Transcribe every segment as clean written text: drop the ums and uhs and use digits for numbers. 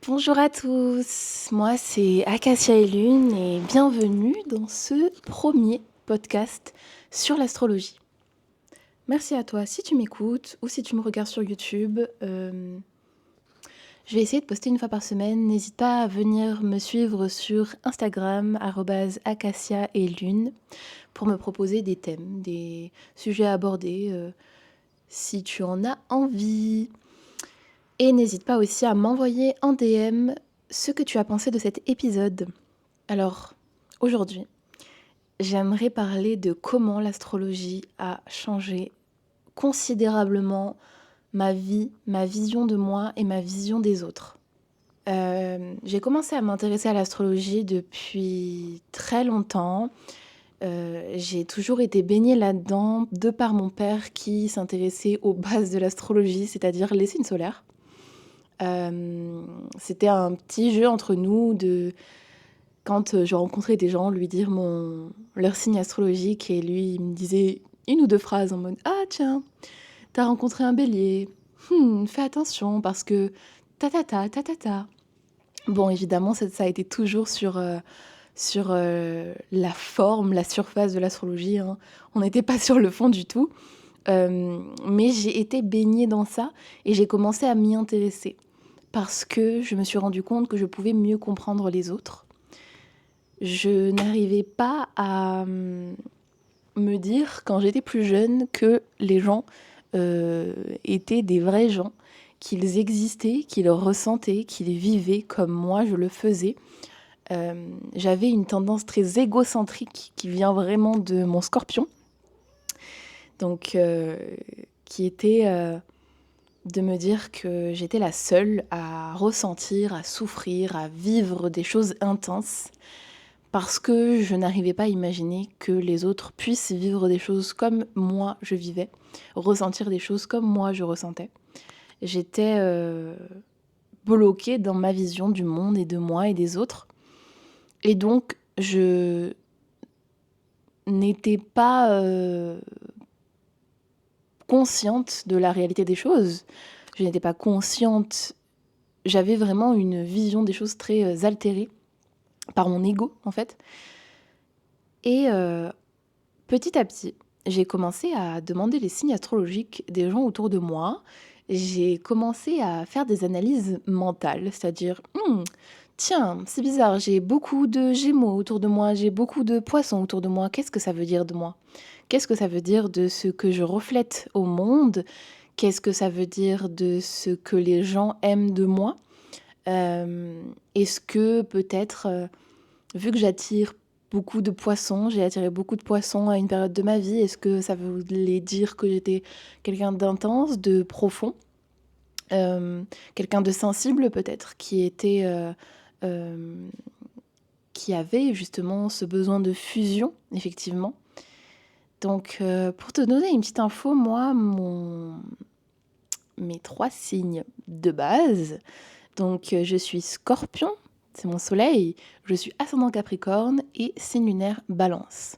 Bonjour à tous, moi c'est Acacia et Lune et bienvenue dans ce premier podcast sur l'astrologie. Merci à toi si tu m'écoutes ou si tu me regardes sur YouTube. Je vais essayer de poster une fois par semaine. N'hésite pas à venir me suivre sur Instagram @acacia et lune pour me proposer des thèmes, des sujets à aborder si tu en as envie. Et n'hésite pas aussi à m'envoyer en DM ce que tu as pensé de cet épisode. Alors, aujourd'hui, j'aimerais parler de comment l'astrologie a changé considérablement ma vie, ma vision de moi et ma vision des autres. J'ai commencé à m'intéresser à l'astrologie depuis très longtemps. J'ai toujours été baignée là-dedans de par mon père qui s'intéressait aux bases de l'astrologie, c'est-à-dire les signes solaires. C'était un petit jeu entre nous de quand, je rencontrais des gens, lui dire leur signe astrologique et lui, il me disait une ou 2 phrases en mode: «Ah tiens, t'as rencontré un bélier. Fais attention parce que ta ta ta, ta ta ta». Bon évidemment ça a été toujours sur la forme, la surface de l'astrologie, hein. On n'était pas sur le fond du tout, mais j'ai été baignée dans ça et j'ai commencé à m'y intéresser parce que je me suis rendu compte que je pouvais mieux comprendre les autres. Je n'arrivais pas à me dire, quand j'étais plus jeune, que les gens étaient des vrais gens, qu'ils existaient, qu'ils ressentaient, qu'ils vivaient comme moi je le faisais. J'avais une tendance très égocentrique qui vient vraiment de mon scorpion, donc qui était de me dire que j'étais la seule à ressentir, à souffrir, à vivre des choses intenses parce que je n'arrivais pas à imaginer que les autres puissent vivre des choses comme moi je vivais, ressentir des choses comme moi je ressentais. J'étais bloquée dans ma vision du monde et de moi et des autres. Et donc, je n'étais pas consciente de la réalité des choses. Je n'étais pas consciente. J'avais vraiment une vision des choses très altérée par mon ego, en fait. Et petit à petit, j'ai commencé à demander les signes astrologiques des gens autour de moi. J'ai commencé à faire des analyses mentales, c'est-à-dire, tiens, c'est bizarre, j'ai beaucoup de Gémeaux autour de moi, j'ai beaucoup de Poissons autour de moi. Qu'est-ce que ça veut dire de moi? Qu'est-ce que ça veut dire de ce que je reflète au monde? Qu'est-ce que ça veut dire de ce que les gens aiment de moi? Est-ce que peut-être, vu que j'attire beaucoup de poissons, j'ai attiré beaucoup de poissons à une période de ma vie, est-ce que ça voulait dire que j'étais quelqu'un d'intense, de profond? Quelqu'un de sensible peut-être, hem, qui avait justement ce besoin de fusion, effectivement. Donc pour te donner une petite info, moi, mes 3 signes de base, donc je suis Scorpion, c'est mon soleil, je suis ascendant Capricorne et signe lunaire Balance.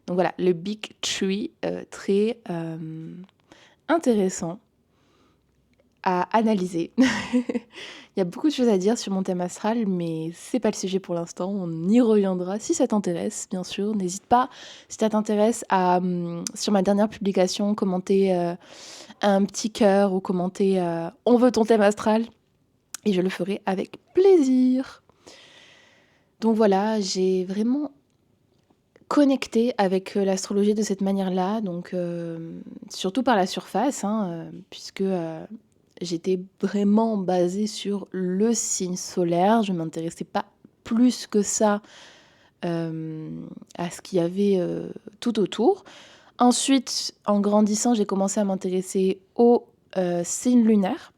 Donc voilà, le big tree, très, intéressant à analyser. Il y a beaucoup de choses à dire sur mon thème astral, mais c'est pas le sujet pour l'instant, on y reviendra si ça t'intéresse, bien sûr. N'hésite pas, si ça t'intéresse, à, sur ma dernière publication, commenter, un petit cœur ou commenter, «On veut ton thème astral» et je le ferai avec plaisir. Donc voilà, j'ai vraiment connecté avec, l'astrologie de cette manière-là, donc surtout par la surface, hein, puisque, j'étais vraiment basée sur le signe solaire. Je ne m'intéressais pas plus que ça, à ce qu'il y avait, tout autour. Ensuite, en grandissant, j'ai commencé à m'intéresser aux, signes lunaires.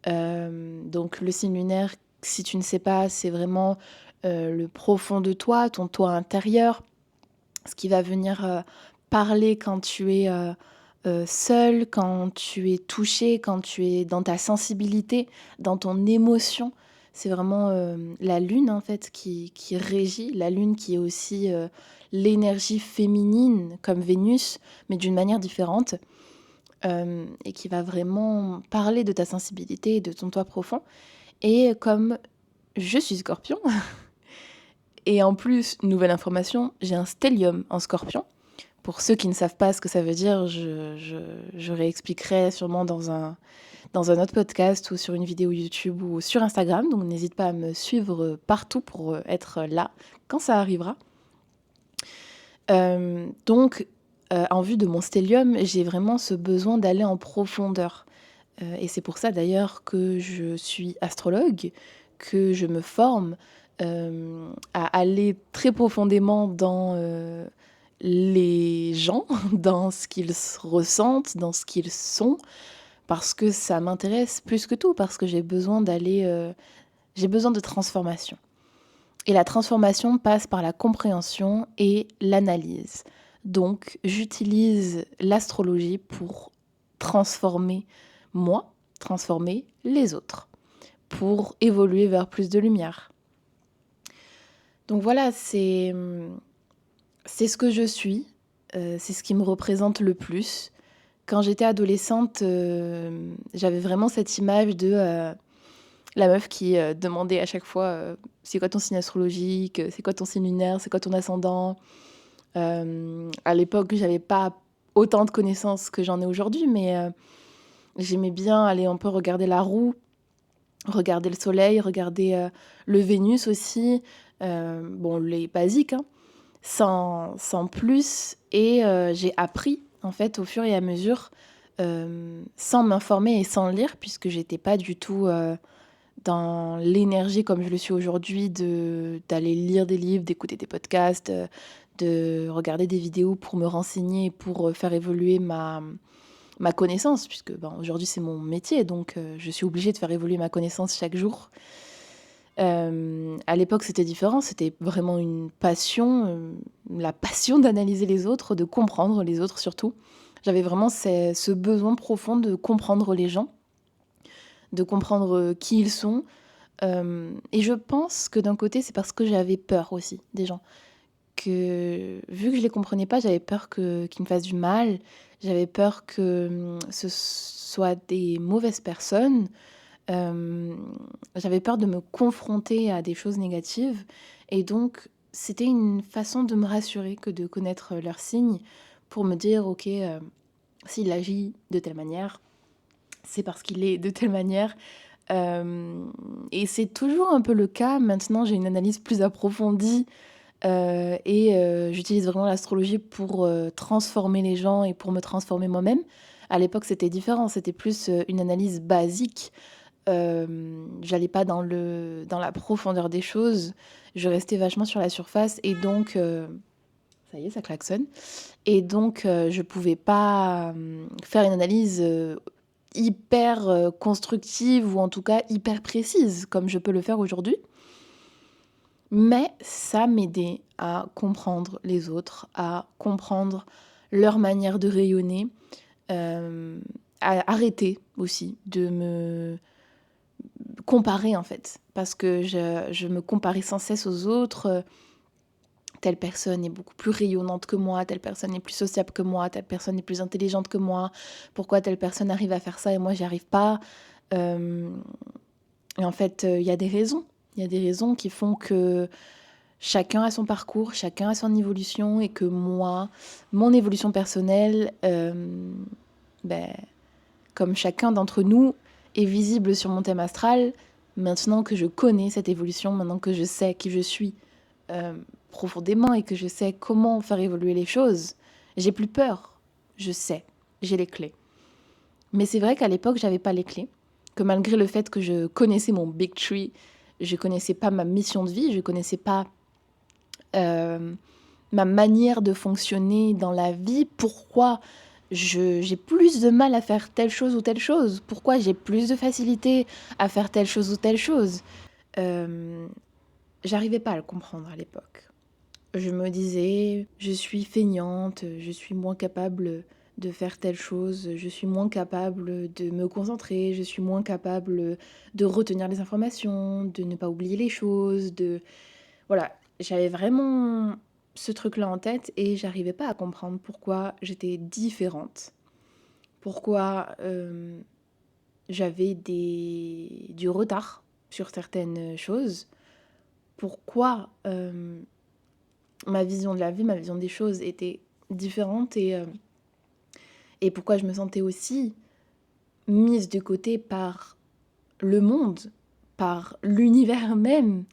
Donc le signe lunaire, si tu ne sais pas, c'est vraiment, le profond de toi, ton toi intérieur, ce qui va venir, parler quand tu es, seul, quand tu es touché, quand tu es dans ta sensibilité, dans ton émotion. C'est vraiment, la lune, en fait, qui régit. La lune qui est aussi, l'énergie féminine comme Vénus, mais d'une manière différente, et qui va vraiment parler de ta sensibilité et de ton toi profond. Et comme je suis Scorpion, et en plus, nouvelle information, j'ai un stellium en Scorpion. Pour ceux qui ne savent pas ce que ça veut dire, je réexpliquerai sûrement dans un autre podcast ou sur une vidéo YouTube ou sur Instagram. Donc n'hésite pas à me suivre partout pour être là quand ça arrivera. Donc, en vue de mon stellium, j'ai vraiment ce besoin d'aller en profondeur. Et c'est pour ça d'ailleurs que je suis astrologue, que je me forme à aller très profondément dans les gens, dans ce qu'ils ressentent, dans ce qu'ils sont, parce que ça m'intéresse plus que tout, parce que j'ai besoin de transformation. Et la transformation passe par la compréhension et l'analyse. Donc, j'utilise l'astrologie pour transformer moi, transformer les autres, pour évoluer vers plus de lumière. Donc voilà, c'est ce que je suis, c'est ce qui me représente le plus. Quand j'étais adolescente, j'avais vraiment cette image de la meuf qui demandait à chaque fois c'est quoi ton signe astrologique, c'est quoi ton signe lunaire, c'est quoi ton ascendant. À l'époque, j'avais pas autant de connaissances que j'en ai aujourd'hui, mais j'aimais bien aller un peu regarder la roue, regarder le soleil, regarder le Vénus aussi. Bon, les basiques, hein, sans plus. Et j'ai appris, en fait, au fur et à mesure, sans m'informer et sans lire, puisque j'étais pas du tout dans l'énergie comme je le suis aujourd'hui, d'aller lire des livres, d'écouter des podcasts, de regarder des vidéos pour me renseigner, pour faire évoluer ma connaissance, puisque ben, aujourd'hui c'est mon métier, donc je suis obligée de faire évoluer ma connaissance chaque jour. À l'époque, c'était différent, c'était vraiment une passion, la passion d'analyser les autres, de comprendre les autres surtout. J'avais vraiment ce besoin profond de comprendre les gens, de comprendre qui ils sont. Et je pense que d'un côté, c'est parce que j'avais peur aussi des gens. Que vu que je les comprenais pas, j'avais peur qu'ils me fassent du mal, j'avais peur que ce soient des mauvaises personnes. J'avais peur de me confronter à des choses négatives et donc c'était une façon de me rassurer que de connaître leurs signes pour me dire: «OK, s'il agit de telle manière, c'est parce qu'il est de telle manière». Et c'est toujours un peu le cas. Maintenant, j'ai une analyse plus approfondie, et j'utilise vraiment l'astrologie pour, transformer les gens et pour me transformer moi-même. À l'époque, c'était différent, c'était plus, une analyse basique. J'allais pas dans la profondeur des choses, je restais vachement sur la surface et donc ça y est, ça klaxonne et donc je pouvais pas, faire une analyse, hyper, constructive ou en tout cas hyper précise comme je peux le faire aujourd'hui. Mais ça m'aidait à comprendre les autres, à comprendre leur manière de rayonner, à arrêter aussi de me comparer en fait, parce que je me comparais sans cesse aux autres. Telle personne est beaucoup plus rayonnante que moi, telle personne est plus sociable que moi, telle personne est plus intelligente que moi. Pourquoi telle personne arrive à faire ça et moi j'y arrive pas? Euh, et en fait, il y a des raisons. Il y a des raisons qui font que chacun a son parcours, chacun a son évolution et que moi, mon évolution personnelle, ben, comme chacun d'entre nous est visible sur mon thème astral, maintenant que je connais cette évolution, maintenant que je sais qui je suis euh, profondément et que je sais comment faire évoluer les choses, j'ai plus peur. Je sais, j'ai les clés. Mais c'est vrai qu'à l'époque, j'avais pas les clés, que malgré le fait que je connaissais mon big tree, je connaissais pas ma mission de vie, je connaissais pas euh, ma manière de fonctionner dans la vie, pourquoi j'ai plus de mal à faire telle chose ou telle chose, pourquoi j'ai plus de facilité à faire telle chose ou telle chose. Euh, J'arrivais pas à le comprendre à l'époque. Je me disais, je suis feignante, je suis moins capable de faire telle chose, je suis moins capable de me concentrer, je suis moins capable de retenir les informations, de ne pas oublier les choses, de... Voilà, j'avais vraiment ce truc-là en tête et j'arrivais pas à comprendre pourquoi j'étais différente, pourquoi j'avais du retard, sur certaines choses, pourquoi ma vision de la vie, ma vision des choses était différente et pourquoi je me sentais aussi mise de côté par le monde, par l'univers même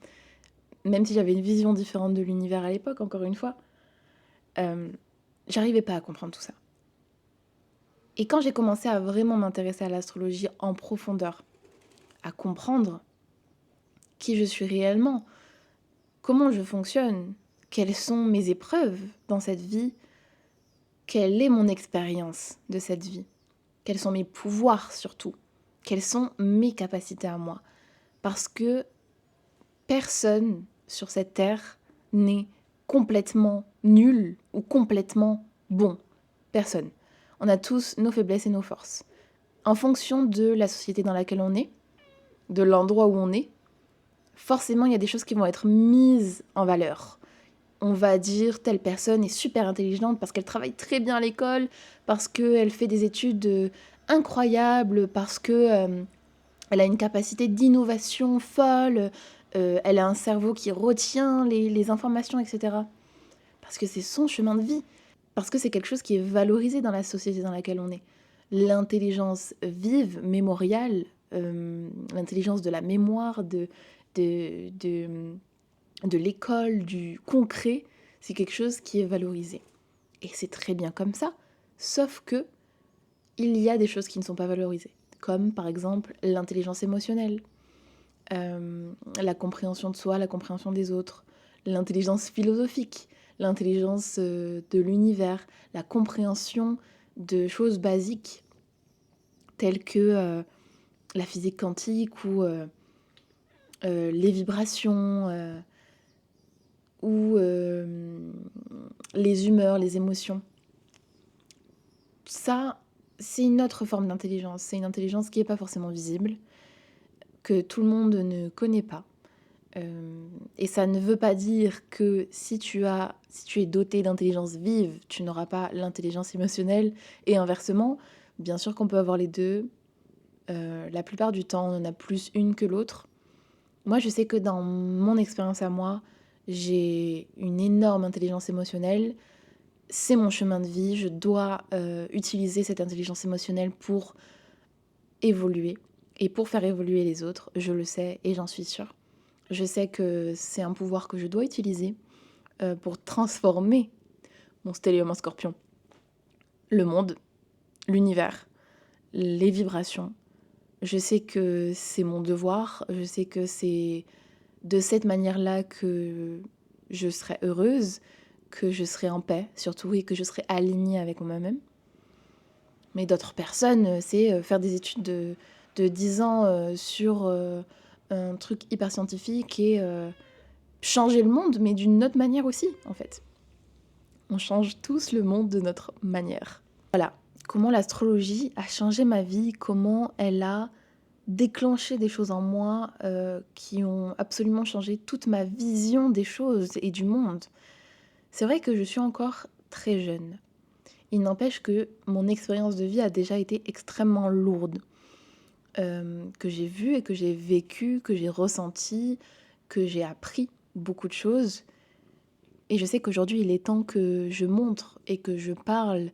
si j'avais une vision différente de l'univers à l'époque, encore une fois, euh, j'arrivais pas à comprendre tout ça. Et quand j'ai commencé à vraiment m'intéresser à l'astrologie en profondeur, à comprendre qui je suis réellement, comment je fonctionne, quelles sont mes épreuves dans cette vie, quelle est mon expérience de cette vie, quels sont mes pouvoirs surtout, quelles sont mes capacités à moi. Parce que personne sur cette terre n'est complètement nul ou complètement bon. Personne. On a tous nos faiblesses et nos forces. En fonction de la société dans laquelle on est, de l'endroit où on est, forcément il y a des choses qui vont être mises en valeur. On va dire telle personne est super intelligente parce qu'elle travaille très bien à l'école, parce qu'elle fait des études incroyables, parce que elle a une capacité d'innovation folle, elle a un cerveau qui retient les informations, etc. Parce que c'est son chemin de vie, parce que c'est quelque chose qui est valorisé dans la société dans laquelle on est. L'intelligence vive, mémoriale, l'intelligence de la mémoire, de, de, de l'école, du concret, c'est quelque chose qui est valorisé. Et c'est très bien comme ça, sauf que il y a des choses qui ne sont pas valorisées, comme par exemple l'intelligence émotionnelle, la compréhension de soi, la compréhension des autres, l'intelligence philosophique, l'intelligence de l'univers, la compréhension de choses basiques telles que la physique quantique ou les vibrations ou les humeurs, les émotions. Ça, c'est une autre forme d'intelligence. C'est une intelligence qui n'est pas forcément visible, que tout le monde ne connaît pas. Et ça ne veut pas dire que si tu es doté d'intelligence vive, tu n'auras pas l'intelligence émotionnelle et inversement. Bien sûr qu'on peut avoir les deux. La plupart du temps, on en a plus une que l'autre. Moi, je sais que dans mon expérience à moi, j'ai une énorme intelligence émotionnelle. C'est mon chemin de vie. Je dois utiliser cette intelligence émotionnelle pour évoluer et pour faire évoluer les autres. Je le sais et j'en suis sûre. Je sais que c'est un pouvoir que je dois utiliser pour transformer mon stellium en scorpion, le monde, l'univers, les vibrations. Je sais que c'est mon devoir, je sais que c'est de cette manière-là que je serai heureuse, que je serai en paix surtout et que je serai alignée avec moi-même. Mais d'autres personnes, c'est faire des études de 10 ans sur un truc hyper scientifique et changer le monde, mais d'une autre manière aussi, en fait. On change tous le monde de notre manière. Voilà, comment l'astrologie a changé ma vie, comment elle a déclenché des choses en moi qui ont absolument changé toute ma vision des choses et du monde. C'est vrai que je suis encore très jeune. Il n'empêche que mon expérience de vie a déjà été extrêmement lourde. Que j'ai vu et que j'ai vécu, que j'ai ressenti, que j'ai appris beaucoup de choses. Et je sais qu'aujourd'hui, il est temps que je montre et que je parle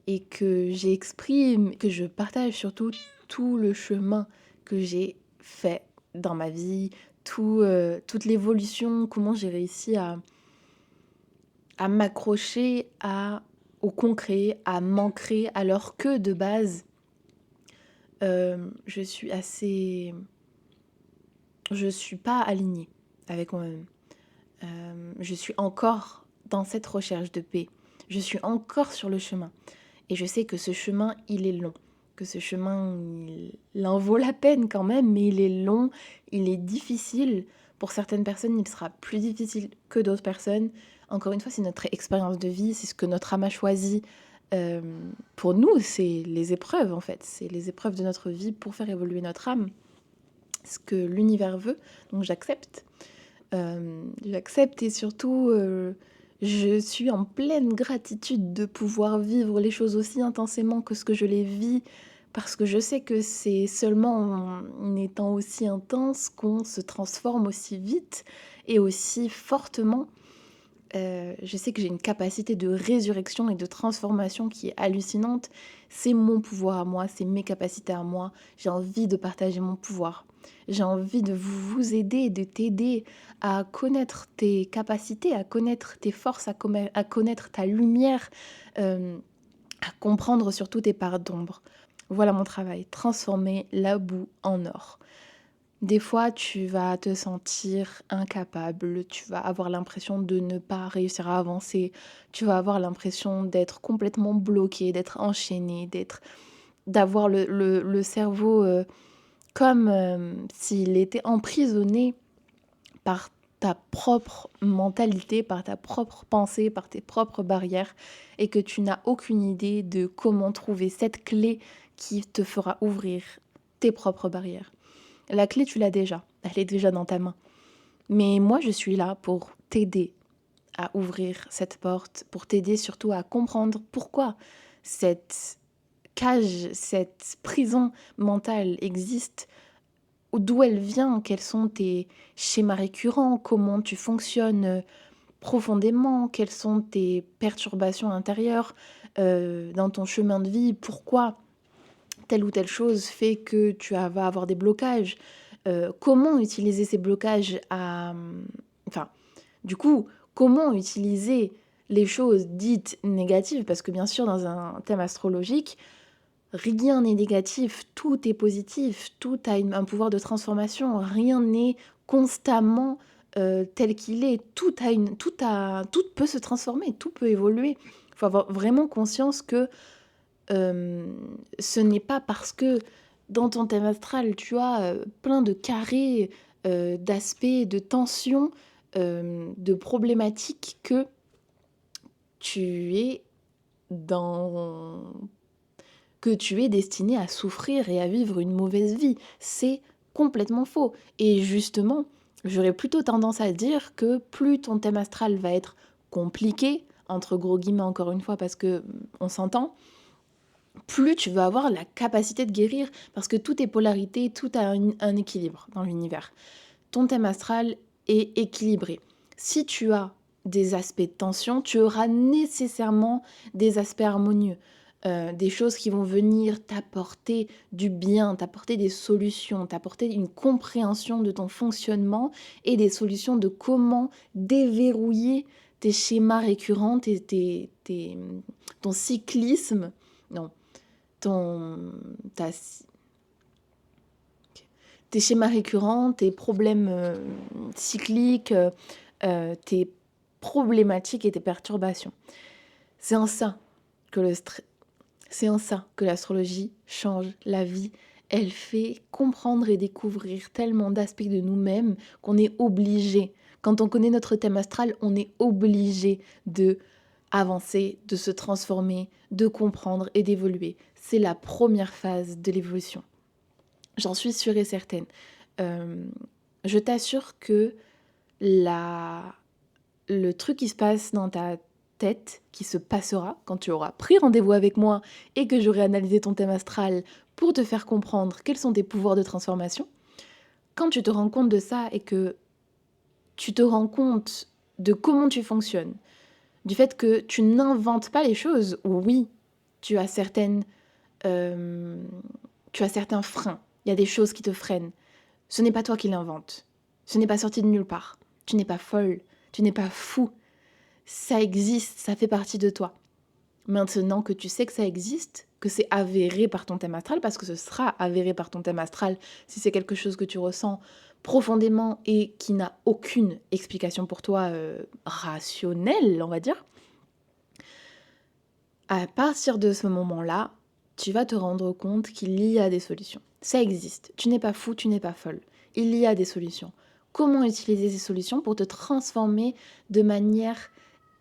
et que j'exprime, que je partage surtout tout le chemin que j'ai fait dans ma vie, toute l'évolution, comment j'ai réussi à m'accrocher au concret, à m'ancrer, alors que de base, je suis assez... Je suis pas alignée avec moi-même. Je suis encore dans cette recherche de paix. Je suis encore sur le chemin. Et je sais que ce chemin, il est long. Que ce chemin, il en vaut la peine quand même, mais il est long, il est difficile. Pour certaines personnes, il sera plus difficile que d'autres personnes. Encore une fois, c'est notre expérience de vie, c'est ce que notre âme a choisi. Pour nous, c'est les épreuves en fait. C'est les épreuves de notre vie pour faire évoluer notre âme. Ce que l'univers veut, donc j'accepte. J'accepte et surtout, je suis en pleine gratitude de pouvoir vivre les choses aussi intensément que ce que je les vis Parce que je sais que c'est seulement en étant aussi intense qu'on se transforme aussi vite et aussi fortement. Je sais que j'ai une capacité de résurrection et de transformation qui est hallucinante. C'est mon pouvoir à moi, c'est mes capacités à moi. J'ai envie de partager mon pouvoir. J'ai envie de vous aider, de t'aider à connaître tes capacités, à connaître tes forces, à connaître ta lumière, euh, à comprendre surtout tes parts d'ombre. Voilà mon travail, transformer la boue en or. Des fois, tu vas te sentir incapable, tu vas avoir l'impression de ne pas réussir à avancer, tu vas avoir l'impression d'être complètement bloqué, d'être enchaîné, d'avoir le cerveau comme s'il était emprisonné par ta propre mentalité, par ta propre pensée, par tes propres barrières, et que tu n'as aucune idée de comment trouver cette clé qui te fera ouvrir tes propres barrières. La clé, tu l'as déjà, elle est déjà dans ta main. Mais moi, je suis là pour t'aider à ouvrir cette porte, pour t'aider surtout à comprendre pourquoi cette cage, cette prison mentale existe, d'où elle vient, quels sont tes schémas récurrents, comment tu fonctionnes profondément, quelles sont tes perturbations intérieures dans ton chemin de vie, pourquoi telle ou telle chose fait que vas avoir des blocages. Comment utiliser ces blocages enfin, du coup, comment utiliser les choses dites négatives, parce que bien sûr, dans un thème astrologique, rien n'est négatif, tout est positif, tout a un pouvoir de transformation, rien n'est constamment tel qu'il est, tout peut se transformer, tout peut évoluer. Il faut avoir vraiment conscience que euh, ce n'est pas parce que dans ton thème astral, tu as plein de carrés, d'aspects, de tensions, de problématiques que tu es dans que tu es destiné à souffrir et à vivre une mauvaise vie. C'est complètement faux. Et justement, j'aurais plutôt tendance à dire que plus ton thème astral va être compliqué, entre gros guillemets encore une fois parce que on s'entend, plus tu vas avoir la capacité de guérir, parce que tout est polarité, tout a un équilibre dans l'univers. Ton thème astral est équilibré. Si tu as des aspects de tension, tu auras nécessairement des aspects harmonieux, des choses qui vont venir t'apporter du bien, t'apporter des solutions, t'apporter une compréhension de ton fonctionnement et des solutions de comment déverrouiller tes schémas récurrents, ton cyclisme, non, ton, ta, tes schémas récurrents, tes problèmes cycliques, tes problématiques et tes perturbations. C'est en ça que c'est en ça que l'astrologie change la vie. Elle fait comprendre et découvrir tellement d'aspects de nous-mêmes qu'on est obligé. Quand on connaît notre thème astral, on est obligé de avancer, de se transformer, de comprendre et d'évoluer. C'est la première phase de l'évolution. J'en suis sûre et certaine. Euh, je t'assure que la... le truc qui se passe dans ta tête, qui se passera quand tu auras pris rendez-vous avec moi et que j'aurai analysé ton thème astral pour te faire comprendre quels sont tes pouvoirs de transformation, quand tu te rends compte de ça et que tu te rends compte de comment tu fonctionnes, du fait que tu n'inventes pas les choses, oui, tu as certaines, euh, tu as certains freins, il y a des choses qui te freinent. Ce n'est pas toi qui l'invente. Ce n'est pas sorti de nulle part. Tu n'es pas folle. Tu n'es pas fou. Ça existe, ça fait partie de toi. Maintenant que tu sais que ça existe, que c'est avéré par ton thème astral, parce que ce sera avéré par ton thème astral si c'est quelque chose que tu ressens profondément et qui n'a aucune explication pour toi rationnelle, on va dire, à partir de ce moment-là, tu vas te rendre compte qu'il y a des solutions. Ça existe. Tu n'es pas fou, tu n'es pas folle. Il y a des solutions. Comment utiliser ces solutions pour te transformer de manière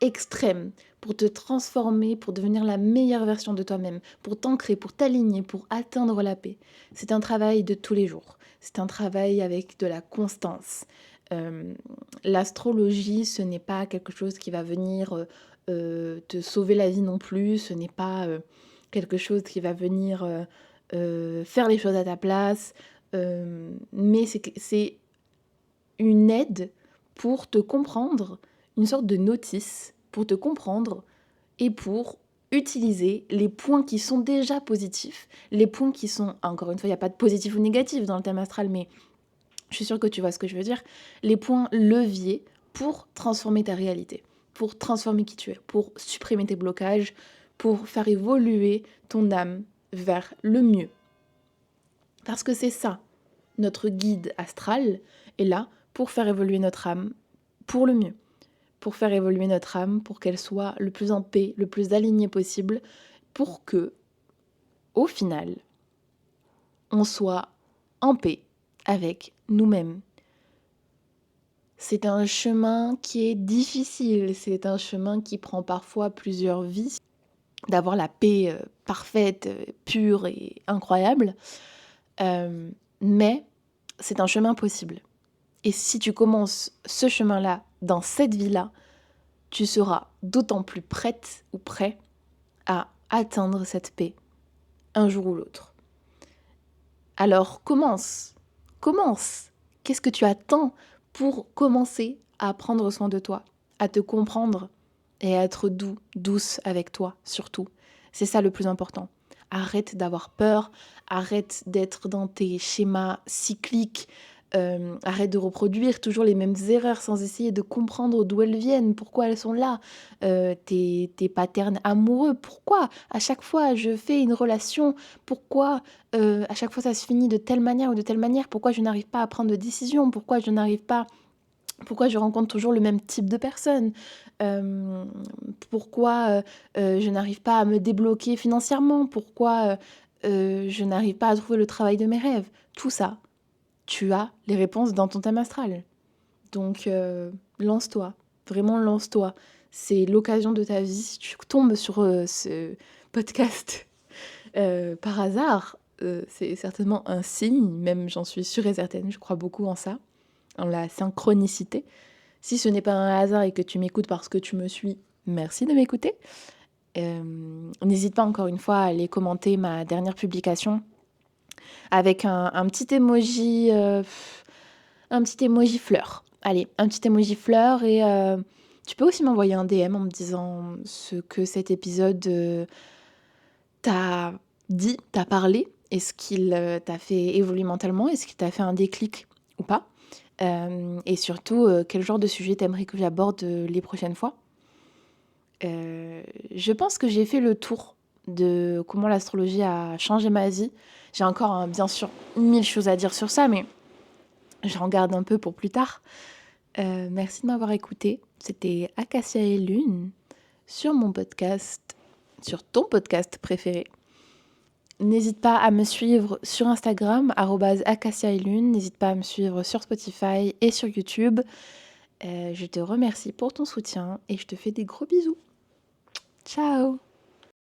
extrême, pour te transformer, pour devenir la meilleure version de toi-même, pour t'ancrer, pour t'aligner, pour atteindre la paix. C'est un travail de tous les jours. C'est un travail avec de la constance. Euh, L'astrologie, ce n'est pas quelque chose qui va venir te sauver la vie non plus. Ce n'est pas quelque chose qui va venir faire les choses à ta place, mais c'est une aide pour te comprendre, une sorte de notice pour te comprendre et pour utiliser les points qui sont déjà positifs, les points qui sont, encore une fois, il n'y a pas de positif ou négatif dans le thème astral, mais je suis sûre que tu vois ce que je veux dire, les points leviers pour transformer ta réalité, pour transformer qui tu es, pour supprimer tes blocages, pour faire évoluer ton âme vers le mieux. Parce que c'est ça, notre guide astral est là pour faire évoluer notre âme pour le mieux, pour faire évoluer notre âme, pour qu'elle soit le plus en paix, le plus alignée possible, pour que, au final, on soit en paix avec nous-mêmes. C'est un chemin qui est difficile, c'est un chemin qui prend parfois plusieurs vies, d'avoir la paix parfaite, pure et incroyable, mais c'est un chemin possible. Et si tu commences ce chemin-là, dans cette vie-là, tu seras d'autant plus prête ou prêt à atteindre cette paix, un jour ou l'autre. Alors commence. Qu'est-ce que tu attends pour commencer à prendre soin de toi, à te comprendre et à être douce avec toi surtout. C'est ça le plus important. Arrête d'avoir peur, arrête d'être dans tes schémas cycliques, arrête de reproduire toujours les mêmes erreurs sans essayer de comprendre d'où elles viennent, pourquoi elles sont là, tes patterns amoureux, pourquoi à chaque fois je fais une relation, pourquoi à chaque fois ça se finit de telle manière ou de telle manière, pourquoi je n'arrive pas à prendre de décision, pourquoi je rencontre toujours le même type de personne, pourquoi je n'arrive pas à me débloquer financièrement, pourquoi je n'arrive pas à trouver le travail de mes rêves. Tout ça, tu as les réponses dans ton thème astral. Donc lance-toi, vraiment lance-toi. C'est l'occasion de ta vie. Si tu tombes sur ce podcast par hasard, c'est certainement un signe, même j'en suis sûre et certaine, je crois beaucoup en ça, en la synchronicité. Si ce n'est pas un hasard et que tu m'écoutes parce que tu me suis, merci de m'écouter. N'hésite pas encore une fois à aller commenter ma dernière publication avec un petit emoji, un petit emoji fleur. Allez, un petit emoji fleur et tu peux aussi m'envoyer un DM en me disant ce que cet épisode t'a dit, t'a parlé, est-ce qu'il t'a fait évoluer mentalement, est-ce qu'il t'a fait un déclic ou pas, et surtout quel genre de sujet t'aimerais que j'aborde les prochaines fois. Je pense que j'ai fait le tour de comment l'astrologie a changé ma vie. J'ai encore bien sûr 1000 choses à dire sur ça, mais j'en garde un peu pour plus tard. Merci de m'avoir écouté. C'était Acacia et Lune sur mon podcast, sur ton podcast préféré. N'hésite pas à me suivre sur Instagram, @acacia et lune. N'hésite pas à me suivre sur Spotify et sur YouTube. Je te remercie pour ton soutien et je te fais des gros bisous. Ciao!